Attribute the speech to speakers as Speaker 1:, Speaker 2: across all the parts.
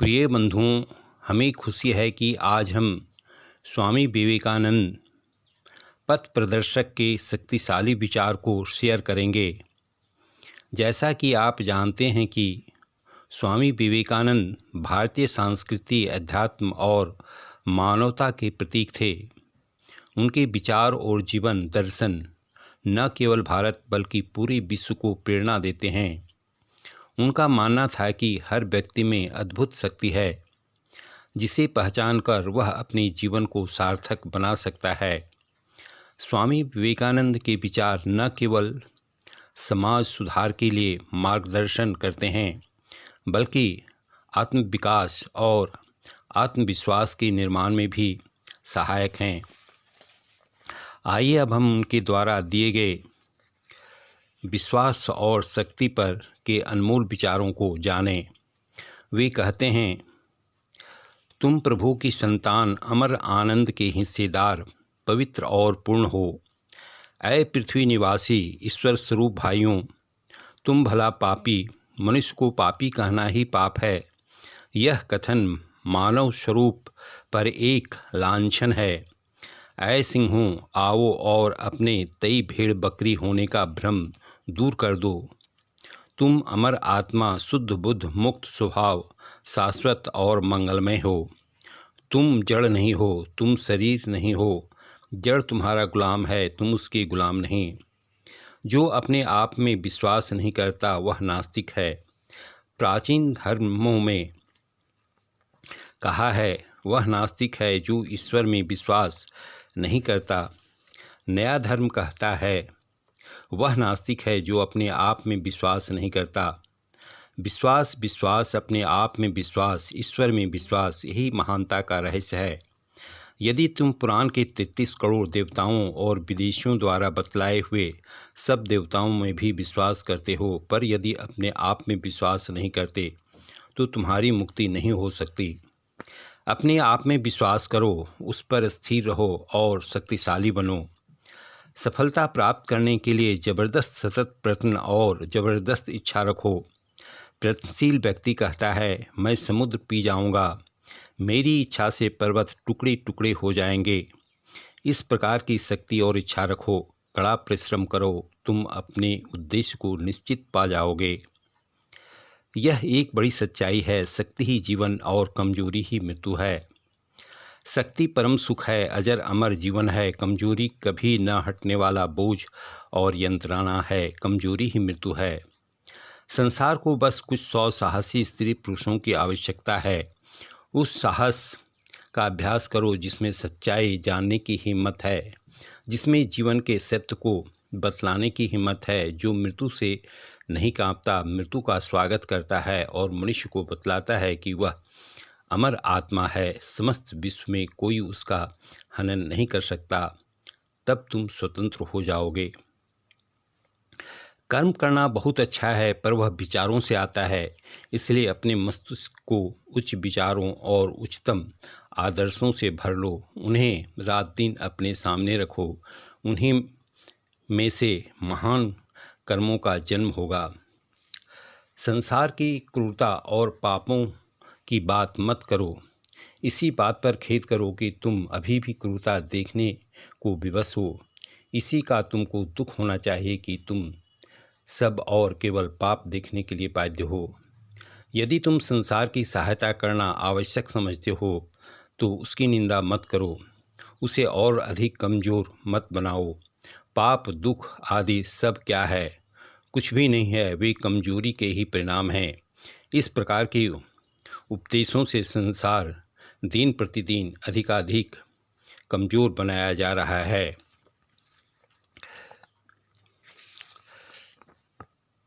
Speaker 1: प्रिय बंधुओं, हमें खुशी है कि आज हम स्वामी विवेकानंद पथ प्रदर्शक के शक्तिशाली विचार को शेयर करेंगे। जैसा कि आप जानते हैं कि स्वामी विवेकानंद भारतीय संस्कृति, अध्यात्म और मानवता के प्रतीक थे। उनके विचार और जीवन दर्शन न केवल भारत बल्कि पूरे विश्व को प्रेरणा देते हैं। उनका मानना था कि हर व्यक्ति में अद्भुत शक्ति है, जिसे पहचान कर वह अपने जीवन को सार्थक बना सकता है। स्वामी विवेकानंद के विचार न केवल समाज सुधार के लिए मार्गदर्शन करते हैं, बल्कि आत्मविकास और आत्मविश्वास के निर्माण में भी सहायक हैं। आइए अब हम उनके द्वारा दिए गए विश्वास और शक्ति पर के अनमोल विचारों को जानें। वे कहते हैं, तुम प्रभु की संतान, अमर आनंद के हिस्सेदार, पवित्र और पूर्ण हो। ऐ पृथ्वी निवासी ईश्वर स्वरूप भाइयों, तुम भला पापी, मनुष्य को पापी कहना ही पाप है। यह कथन मानव स्वरूप पर एक लांछन है। ऐ सिंहों, आओ और अपने तई भेड़ बकरी होने का भ्रम दूर कर दो। तुम अमर आत्मा, शुद्ध बुद्ध, मुक्त स्वभाव, शाश्वत और मंगलमय हो। तुम जड़ नहीं हो, तुम शरीर नहीं हो। जड़ तुम्हारा गुलाम है, तुम उसके गुलाम नहीं। जो अपने आप में विश्वास नहीं करता वह नास्तिक है। प्राचीन धर्मों में कहा है, वह नास्तिक है जो ईश्वर में विश्वास नहीं करता। नया धर्म कहता है, वह नास्तिक है जो अपने आप में विश्वास नहीं करता। विश्वास, विश्वास, अपने आप में विश्वास, ईश्वर में विश्वास, यही महानता का रहस्य है। यदि तुम पुराण के 33 करोड़ देवताओं और विदेशियों द्वारा बतलाए हुए सब देवताओं में भी विश्वास करते हो, पर यदि अपने आप में विश्वास नहीं करते तो तुम्हारी मुक्ति नहीं हो सकती। अपने आप में विश्वास करो, उस पर स्थिर रहो और शक्तिशाली बनो। सफलता प्राप्त करने के लिए जबरदस्त सतत प्रयत्न और जबरदस्त इच्छा रखो। प्रयत्नशील व्यक्ति कहता है, मैं समुद्र पी जाऊंगा, मेरी इच्छा से पर्वत टुकड़े टुकड़े हो जाएंगे। इस प्रकार की शक्ति और इच्छा रखो, कड़ा परिश्रम करो, तुम अपने उद्देश्य को निश्चित पा जाओगे। यह एक बड़ी सच्चाई है। शक्ति ही जीवन और कमजोरी ही मृत्यु है। शक्ति परम सुख है, अजर अमर जीवन है। कमजोरी कभी न हटने वाला बोझ और यंत्रणा है। कमजोरी ही मृत्यु है। संसार को बस कुछ 100 साहसी स्त्री पुरुषों की आवश्यकता है। उस साहस का अभ्यास करो जिसमें सच्चाई जानने की हिम्मत है, जिसमें जीवन के सत्य को बतलाने की हिम्मत है, जो मृत्यु से नहीं कांपता, मृत्यु का स्वागत करता है और मनुष्य को बतलाता है कि वह अमर आत्मा है। समस्त विश्व में कोई उसका हनन नहीं कर सकता। तब तुम स्वतंत्र हो जाओगे। कर्म करना बहुत अच्छा है, पर वह विचारों से आता है। इसलिए अपने मस्तिष्क को उच्च विचारों और उच्चतम आदर्शों से भर लो। उन्हें रात दिन अपने सामने रखो। उन्हीं में से महान कर्मों का जन्म होगा। संसार की क्रूरता और पापों की बात मत करो। इसी बात पर खेद करो कि तुम अभी भी क्रूरता देखने को विवश हो। इसी का तुमको दुख होना चाहिए कि तुम सब और केवल पाप देखने के लिए बाध्य हो। यदि तुम संसार की सहायता करना आवश्यक समझते हो तो उसकी निंदा मत करो। उसे और अधिक कमज़ोर मत बनाओ। पाप, दुख आदि सब क्या है? कुछ भी नहीं है। वे कमजोरी के ही परिणाम हैं। इस प्रकार के उपदेशों से संसार दिन प्रतिदिन अधिकाधिक कमज़ोर बनाया जा रहा है।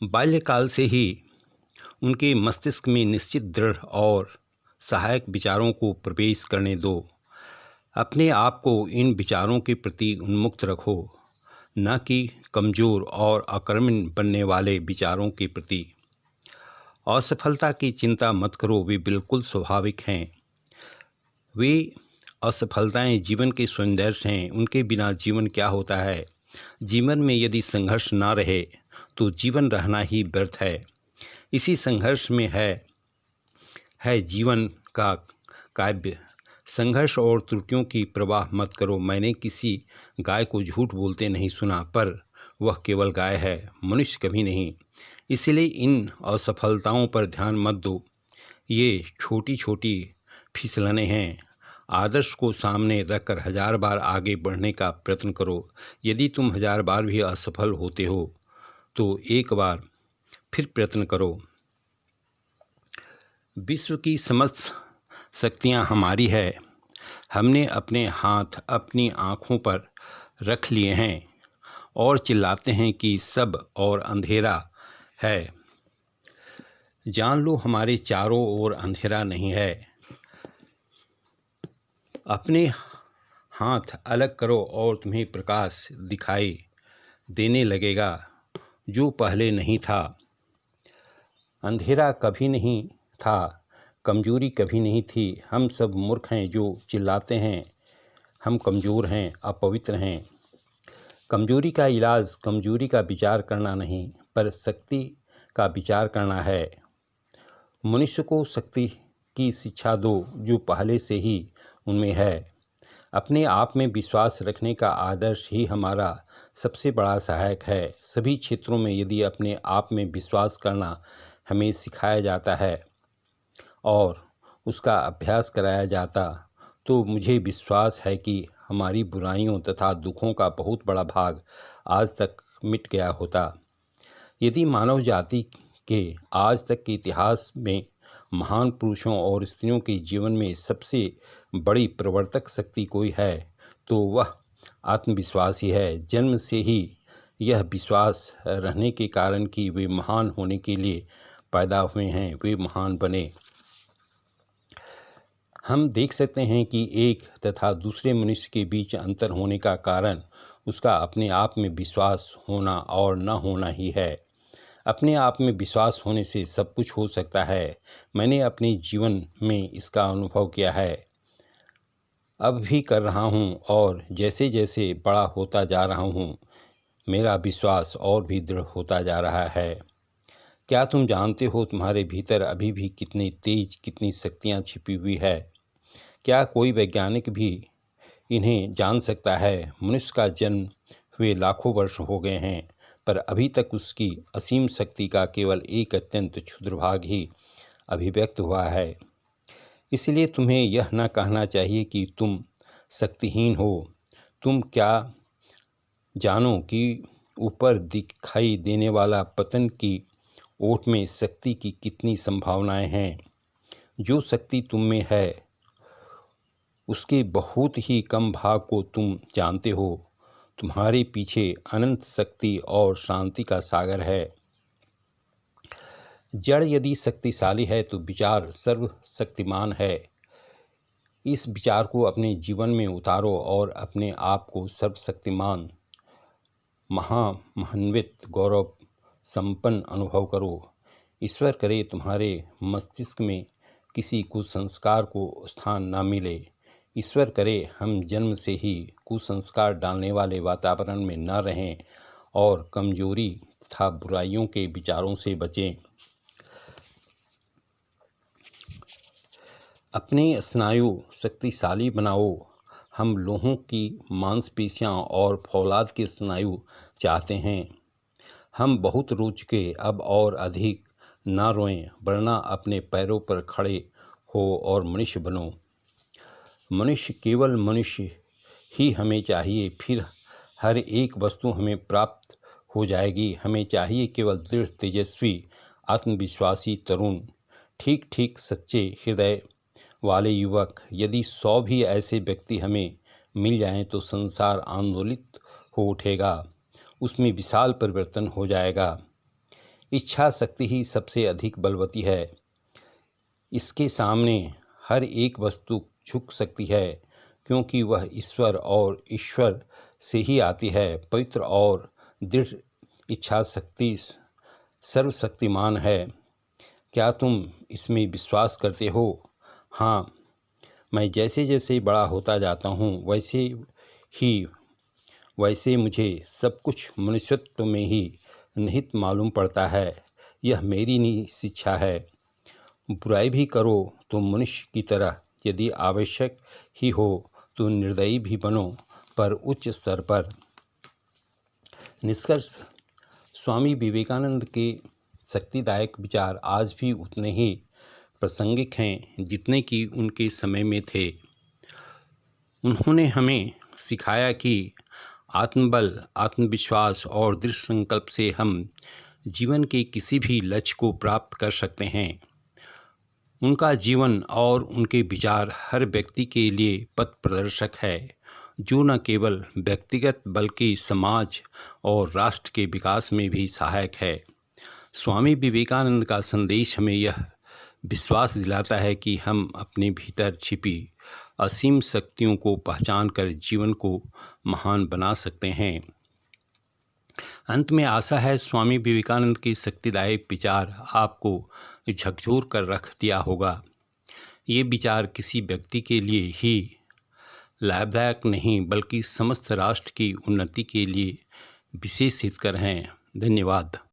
Speaker 1: बाल्यकाल से ही उनके मस्तिष्क में निश्चित, दृढ़ और सहायक विचारों को प्रवेश करने दो। अपने आप को इन विचारों के प्रति उन्मुक्त रखो, न कि कमज़ोर और अकर्मण्य बनने वाले विचारों के प्रति। असफलता की चिंता मत करो, वे बिल्कुल स्वाभाविक हैं। वे असफलताएं जीवन के सौंदर्य हैं। उनके बिना जीवन क्या होता है? जीवन में यदि संघर्ष ना रहे तो जीवन रहना ही व्यर्थ है। इसी संघर्ष में है है जीवन का काव्य। संघर्ष और त्रुटियों की परवाह मत करो। मैंने किसी गाय को झूठ बोलते नहीं सुना, पर वह केवल गाय है, मनुष्य कभी नहीं। इसलिए इन असफलताओं पर ध्यान मत दो। ये छोटी छोटी फिसलने हैं। आदर्श को सामने रखकर 1000 बार आगे बढ़ने का प्रयत्न करो। यदि तुम 1000 बार भी असफल होते हो तो एक बार फिर प्रयत्न करो। विश्व की समस्त शक्तियाँ हमारी है। हमने अपने हाथ अपनी आँखों पर रख लिए हैं और चिल्लाते हैं कि सब और अंधेरा है। जान लो हमारे चारों ओर अंधेरा नहीं है। अपने हाथ अलग करो और तुम्हें प्रकाश दिखाई देने लगेगा जो पहले नहीं था। अंधेरा कभी नहीं था, कमजोरी कभी नहीं थी। हम सब मूर्ख हैं जो चिल्लाते हैं हम कमज़ोर हैं, अपवित्र हैं। कमजोरी का इलाज कमजोरी का विचार करना नहीं, पर शक्ति का विचार करना है। मनुष्य को शक्ति की शिक्षा दो जो पहले से ही उनमें है। अपने आप में विश्वास रखने का आदर्श ही हमारा सबसे बड़ा सहायक है। सभी क्षेत्रों में यदि अपने आप में विश्वास करना हमें सिखाया जाता है और उसका अभ्यास कराया जाता, तो मुझे विश्वास है कि हमारी बुराइयों तथा दुखों का बहुत बड़ा भाग आज तक मिट गया होता। यदि मानव जाति के आज तक के इतिहास में महान पुरुषों और स्त्रियों के जीवन में सबसे बड़ी प्रवर्तक शक्ति कोई है तो वह आत्मविश्वास ही है। जन्म से ही यह विश्वास रहने के कारण कि वे महान होने के लिए पैदा हुए हैं, वे महान बने। हम देख सकते हैं कि एक तथा दूसरे मनुष्य के बीच अंतर होने का कारण उसका अपने आप में विश्वास होना और न होना ही है। अपने आप में विश्वास होने से सब कुछ हो सकता है। मैंने अपने जीवन में इसका अनुभव किया है, अब भी कर रहा हूँ, और जैसे जैसे बड़ा होता जा रहा हूँ मेरा विश्वास और भी दृढ़ होता जा रहा है। क्या तुम जानते हो तुम्हारे भीतर अभी भी कितनी तेज कितनी शक्तियाँ छिपी हुई है? क्या कोई वैज्ञानिक भी इन्हें जान सकता है? मनुष्य का जन्म हुए लाखों वर्ष हो गए हैं, पर अभी तक उसकी असीम शक्ति का केवल एक अत्यंत क्षुद्र भाग ही अभिव्यक्त हुआ है। इसलिए तुम्हें यह न कहना चाहिए कि तुम शक्तिहीन हो। तुम क्या जानो कि ऊपर दिखाई देने वाला पतन की ओट में शक्ति की कितनी संभावनाएं हैं। जो शक्ति तुम में है उसके बहुत ही कम भाग को तुम जानते हो। तुम्हारे पीछे अनंत शक्ति और शांति का सागर है। जड़ यदि शक्तिशाली है तो विचार सर्वशक्तिमान है। इस विचार को अपने जीवन में उतारो और अपने आप को सर्वशक्तिमान महामहिमान्वित गौरव संपन्न अनुभव करो। ईश्वर करे तुम्हारे मस्तिष्क में किसी कुसंस्कार को स्थान न मिले। ईश्वर करे हम जन्म से ही कुसंस्कार डालने वाले वातावरण में न रहें और कमजोरी तथा बुराइयों के विचारों से बचें। अपने स्नायु शक्तिशाली बनाओ। हम लोहों की मांसपेशियां और फौलाद के स्नायु चाहते हैं। हम बहुत रो चुके, अब और अधिक ना रोएं, वरना अपने पैरों पर खड़े हो और मनुष्य बनो। मनुष्य केवल मनुष्य ही हमें चाहिए, फिर हर एक वस्तु हमें प्राप्त हो जाएगी। हमें चाहिए केवल दृढ़ तेजस्वी आत्मविश्वासी तरुण, ठीक ठीक सच्चे हृदय वाले युवक। यदि 100 भी ऐसे व्यक्ति हमें मिल जाएं तो संसार आंदोलित हो उठेगा, उसमें विशाल परिवर्तन हो जाएगा। इच्छा शक्ति ही सबसे अधिक बलवती है। इसके सामने हर एक वस्तु झुक सकती है, क्योंकि वह ईश्वर और ईश्वर से ही आती है। पवित्र और दृढ़ इच्छा शक्ति सर्वशक्तिमान है। क्या तुम इसमें विश्वास करते हो? हाँ, मैं जैसे जैसे बड़ा होता जाता हूँ वैसे मुझे सब कुछ मनुष्यत्व में ही निहित मालूम पड़ता है। यह मेरी शिक्षा है। बुराई भी करो तो मनुष्य की तरह, यदि आवश्यक ही हो तो निर्दयी भी बनो, पर उच्च स्तर पर। निष्कर्ष: स्वामी विवेकानंद के शक्तिदायक विचार आज भी उतने ही प्रासंगिक हैं जितने कि उनके समय में थे। उन्होंने हमें सिखाया कि आत्मबल, आत्मविश्वास और दृढ़ संकल्प से हम जीवन के किसी भी लक्ष्य को प्राप्त कर सकते हैं। उनका जीवन और उनके विचार हर व्यक्ति के लिए पथ प्रदर्शक है, जो न केवल व्यक्तिगत बल्कि समाज और राष्ट्र के विकास में भी सहायक है। स्वामी विवेकानंद का संदेश हमें यह विश्वास दिलाता है कि हम अपने भीतर छिपी असीम शक्तियों को पहचान कर जीवन को महान बना सकते हैं। अंत में आशा है स्वामी विवेकानंद के शक्तिदायक विचार आपको झकझोर कर रख दिया होगा। ये विचार किसी व्यक्ति के लिए ही लाभदायक नहीं बल्कि समस्त राष्ट्र की उन्नति के लिए विशेष हितकर हैं। धन्यवाद।